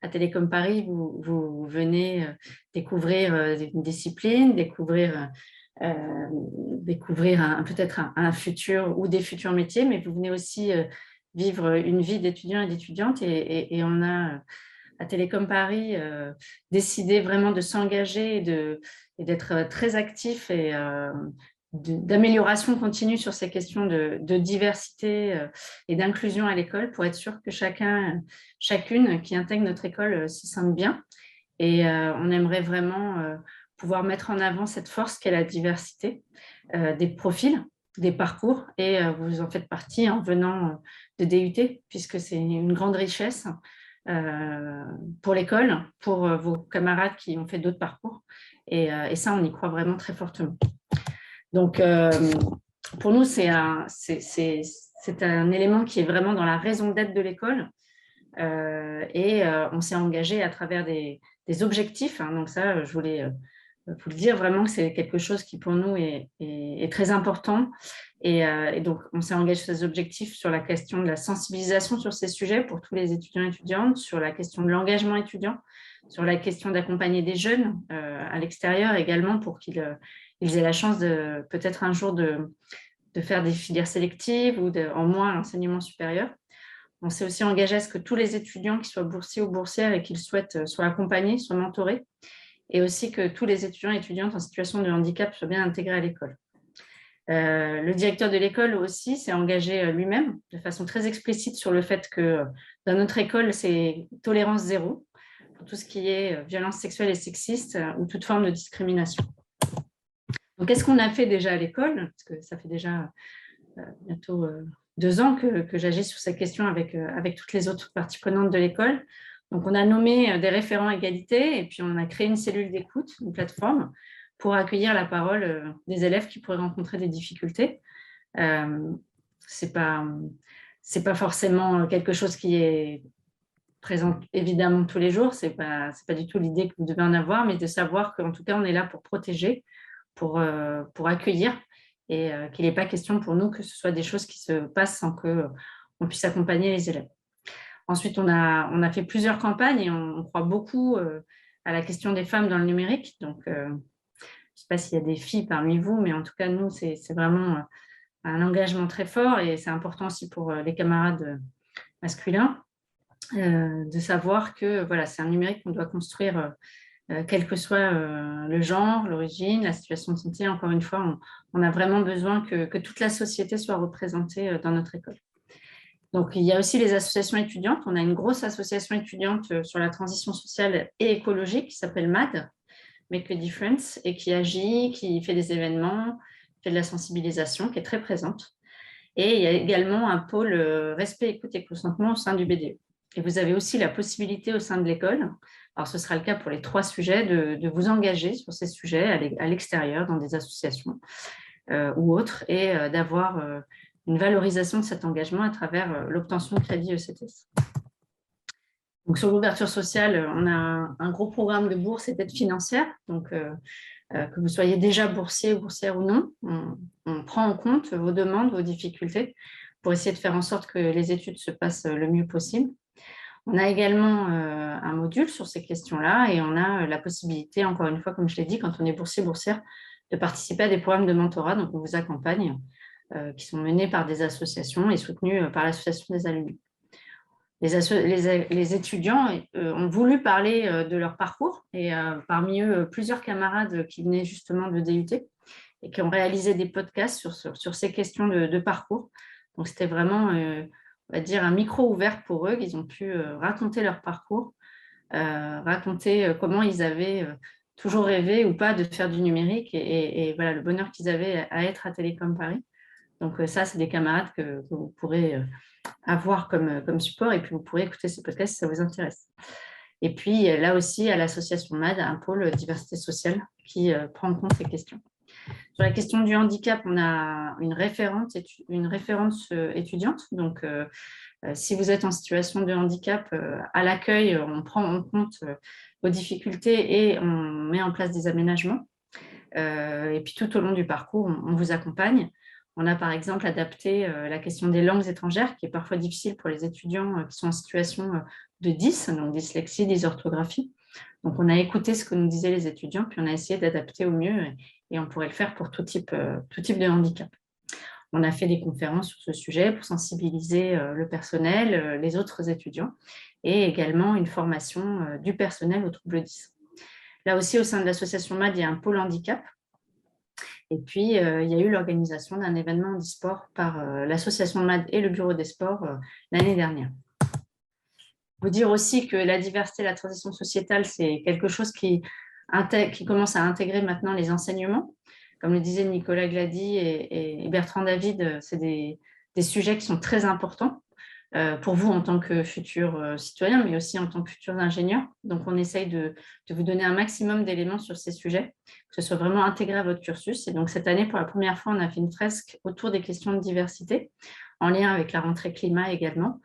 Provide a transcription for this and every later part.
à Télécom Paris, vous venez découvrir une discipline, découvrir peut-être un futur ou des futurs métiers, mais vous venez aussi vivre une vie d'étudiant et d'étudiante. Et on a à Télécom Paris décidé vraiment de s'engager et d'être très actif et d'amélioration continue sur ces questions de diversité et d'inclusion à l'école pour être sûr que chacune qui intègre notre école s'y sente bien. Et on aimerait vraiment pouvoir mettre en avant cette force qu'est la diversité des profils, des parcours. Et vous en faites partie en venant de DUT, puisque c'est une grande richesse pour l'école, pour vos camarades qui ont fait d'autres parcours. Et ça, on y croit vraiment très fortement. Donc, pour nous, c'est un élément qui est vraiment dans la raison d'être de l'école. Et on s'est engagé à travers des objectifs. Donc ça, je voulais vous le dire vraiment que c'est quelque chose qui pour nous est très important. Et donc, on s'est engagé sur ces objectifs sur la question de la sensibilisation sur ces sujets pour tous les étudiants et étudiantes, sur la question de l'engagement étudiant, sur la question d'accompagner des jeunes à l'extérieur également pour qu'ils aient la chance de peut-être un jour de faire des filières sélectives ou en moins l'enseignement supérieur. On s'est aussi engagé à ce que tous les étudiants qui soient boursiers ou boursières et qu'ils souhaitent soient accompagnés, soient mentorés, et aussi que tous les étudiants et étudiantes en situation de handicap soient bien intégrés à l'école. Le directeur de l'école aussi s'est engagé lui-même de façon très explicite sur le fait que dans notre école, c'est tolérance zéro pour tout ce qui est violence sexuelle et sexiste ou toute forme de discrimination. Donc, qu'est-ce qu'on a fait déjà à l'école? Parce que ça fait déjà bientôt 2 ans que j'agis sur ces questions avec toutes les autres parties prenantes de l'école. Donc, on a nommé des référents égalité et puis on a créé une cellule d'écoute, une plateforme, pour accueillir la parole des élèves qui pourraient rencontrer des difficultés. C'est pas forcément quelque chose qui est présent évidemment tous les jours. C'est pas du tout l'idée que vous devez en avoir, mais de savoir qu'en tout cas, on est là pour protéger, pour accueillir, et qu'il n'est pas question pour nous que ce soit des choses qui se passent sans qu'on puisse accompagner les élèves. Ensuite, on a fait plusieurs campagnes et on croit beaucoup à la question des femmes dans le numérique. Donc, je ne sais pas s'il y a des filles parmi vous, mais en tout cas, nous, c'est vraiment un engagement très fort et c'est important aussi pour les camarades masculins de savoir que voilà, c'est un numérique qu'on doit construire quel que soit le genre, l'origine, la situation de santé. Encore une fois, on a vraiment besoin que toute la société soit représentée dans notre école. Donc, il y a aussi les associations étudiantes. On a une grosse association étudiante sur la transition sociale et écologique qui s'appelle MAD, Make a Difference, et qui agit, qui fait des événements, fait de la sensibilisation, qui est très présente. Et il y a également un pôle respect, écoute et consentement au sein du BDE. Et vous avez aussi la possibilité au sein de l'école, alors ce sera le cas pour les 3 sujets, de vous engager sur ces sujets à l'extérieur, dans des associations ou autres, et d'avoir une valorisation de cet engagement à travers l'obtention de crédits ECTS. Donc, sur l'ouverture sociale, on a un gros programme de bourse et d'aide financière. Donc, que vous soyez déjà boursier ou boursière ou non, on prend en compte vos demandes, vos difficultés pour essayer de faire en sorte que les études se passent le mieux possible. On a également un module sur ces questions-là et on a la possibilité, encore une fois, comme je l'ai dit, quand on est boursier, boursière, de participer à des programmes de mentorat. Donc, on vous accompagne, qui sont menés par des associations et soutenus par l'association des alumni. Les étudiants ont voulu parler de leur parcours et parmi eux, plusieurs camarades qui venaient justement de DUT et qui ont réalisé des podcasts sur ces questions de parcours. Donc, c'était vraiment, on va dire, un micro ouvert pour eux, qu'ils ont pu raconter leur parcours, raconter comment ils avaient toujours rêvé ou pas de faire du numérique et voilà, le bonheur qu'ils avaient à être à Télécom Paris. Donc, ça, c'est des camarades que vous pourrez avoir comme support et puis vous pourrez écouter ces podcasts si ça vous intéresse. Et puis, là aussi, à l'association MAD, un pôle diversité sociale qui prend en compte ces questions. Sur la question du handicap, on a une référente étudiante. Donc, si vous êtes en situation de handicap, à l'accueil, on prend en compte vos difficultés et on met en place des aménagements. Et puis, tout au long du parcours, on vous accompagne. On a par exemple adapté la question des langues étrangères, qui est parfois difficile pour les étudiants qui sont en situation de DIS, donc dyslexie, dysorthographie. Donc, on a écouté ce que nous disaient les étudiants, puis on a essayé d'adapter au mieux, et on pourrait le faire pour tout type de handicap. On a fait des conférences sur ce sujet pour sensibiliser le personnel, les autres étudiants, et également une formation du personnel aux troubles 10. Là aussi, au sein de l'association MAD, il y a un pôle handicap. Et puis, il y a eu l'organisation d'un événement handisport par l'association MAD et le bureau des sports l'année dernière. Vous dire aussi que la diversité et la transition sociétale, c'est quelque chose qui commence à intégrer maintenant les enseignements. Comme le disaient Nicolas Glady et Bertrand David, c'est des sujets qui sont très importants pour vous en tant que futurs citoyens, mais aussi en tant que futurs ingénieurs. Donc, on essaye de vous donner un maximum d'éléments sur ces sujets, que ce soit vraiment intégré à votre cursus. Et donc, cette année, pour la première fois, on a fait une fresque autour des questions de diversité, en lien avec la rentrée climat également.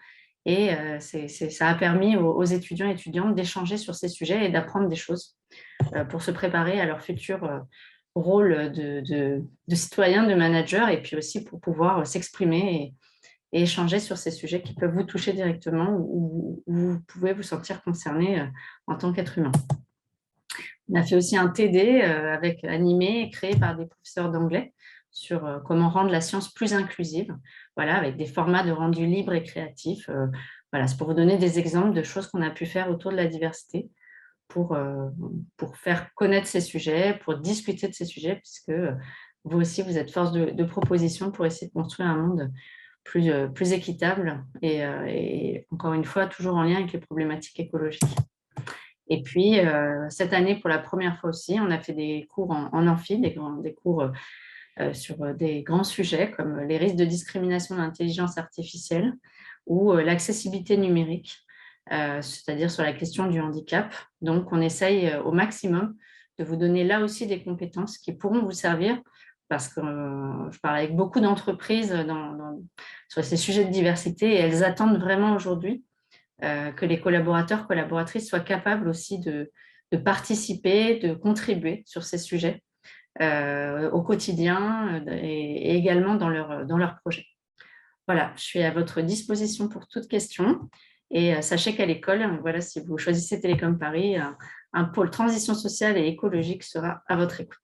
Et ça a permis aux étudiants et étudiantes d'échanger sur ces sujets et d'apprendre des choses pour se préparer à leur futur rôle de citoyen, de manager, et puis aussi pour pouvoir s'exprimer et échanger sur ces sujets qui peuvent vous toucher directement ou vous pouvez vous sentir concerné en tant qu'être humain. On a fait aussi un TD animé et créé par des professeurs d'anglais sur comment rendre la science plus inclusive, voilà, avec des formats de rendu libre et créatifs. Voilà, c'est pour vous donner des exemples de choses qu'on a pu faire autour de la diversité pour faire connaître ces sujets, pour discuter de ces sujets, puisque vous aussi, vous êtes force de proposition pour essayer de construire un monde plus équitable et encore une fois, toujours en lien avec les problématiques écologiques. Et puis, cette année, pour la première fois aussi, on a fait des cours en amphi, des cours sur des grands sujets comme les risques de discrimination de l'intelligence artificielle ou l'accessibilité numérique, c'est-à-dire sur la question du handicap. Donc, on essaye au maximum de vous donner là aussi des compétences qui pourront vous servir parce que je parle avec beaucoup d'entreprises sur ces sujets de diversité et elles attendent vraiment aujourd'hui que les collaborateurs, collaboratrices soient capables aussi de participer, de contribuer sur ces sujets au quotidien et également dans leur projet. Voilà, je suis à votre disposition pour toute question. Et sachez qu'à l'école, voilà, si vous choisissez Télécom Paris, un pôle transition sociale et écologique sera à votre écoute.